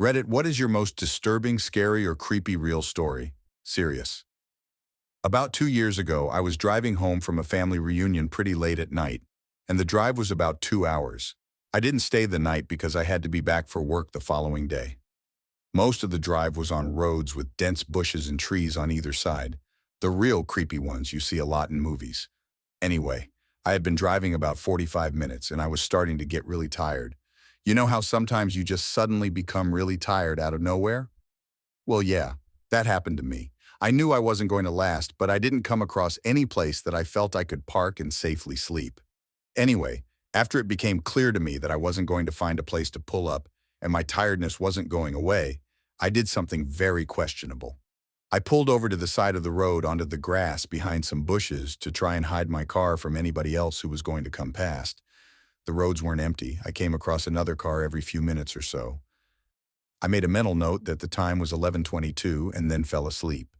Reddit, what is your most disturbing, scary, or creepy real story? Serious. About 2 years ago, I was driving home from a family reunion pretty late at night, and the drive was about 2 hours. I didn't stay the night because I had to be back for work the following day. Most of the drive was on roads with dense bushes and trees on either side, the real creepy ones you see a lot in movies. Anyway, I had been driving about 45 minutes and I was starting to get really tired. You know how sometimes you just suddenly become really tired out of nowhere? Well, yeah, that happened to me. I knew I wasn't going to last, but I didn't come across any place that I felt I could park and safely sleep. Anyway, after it became clear to me that I wasn't going to find a place to pull up and my tiredness wasn't going away, I did something very questionable. I pulled over to the side of the road onto the grass behind some bushes to try and hide my car from anybody else who was going to come past. The roads weren't empty. I came across another car every few minutes or so. I made a mental note that the time was 11:22 and then fell asleep.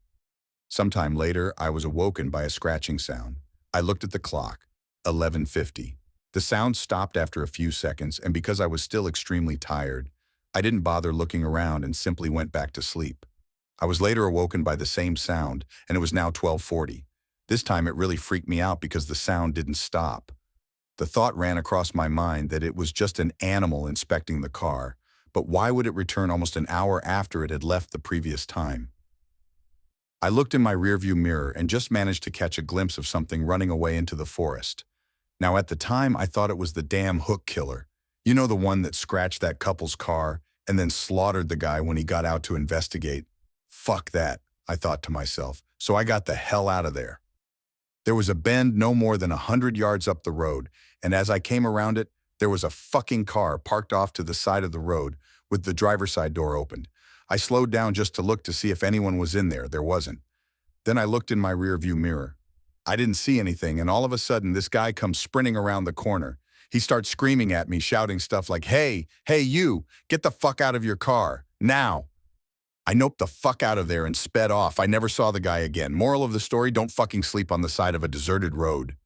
Sometime later, I was awoken by a scratching sound. I looked at the clock. 11:50. The sound stopped after a few seconds, and because I was still extremely tired, I didn't bother looking around and simply went back to sleep. I was later awoken by the same sound, and it was now 12:40. This time it really freaked me out because the sound didn't stop. The thought ran across my mind that it was just an animal inspecting the car, but why would it return almost an hour after it had left the previous time? I looked in my rearview mirror and just managed to catch a glimpse of something running away into the forest. Now at the time, I thought it was the damn hook killer. You know, the one that scratched that couple's car and then slaughtered the guy when he got out to investigate. Fuck that, I thought to myself, so I got the hell out of there. There was a bend no more than 100 yards up the road, and as I came around it, there was a fucking car parked off to the side of the road with the driver's side door opened. I slowed down just to look to see if anyone was in there. There wasn't. Then I looked in my rearview mirror. I didn't see anything, and all of a sudden, this guy comes sprinting around the corner. He starts screaming at me, shouting stuff like, "Hey, hey you, get the fuck out of your car, now." I noped the fuck out of there and sped off. I never saw the guy again. Moral of the story, don't fucking sleep on the side of a deserted road.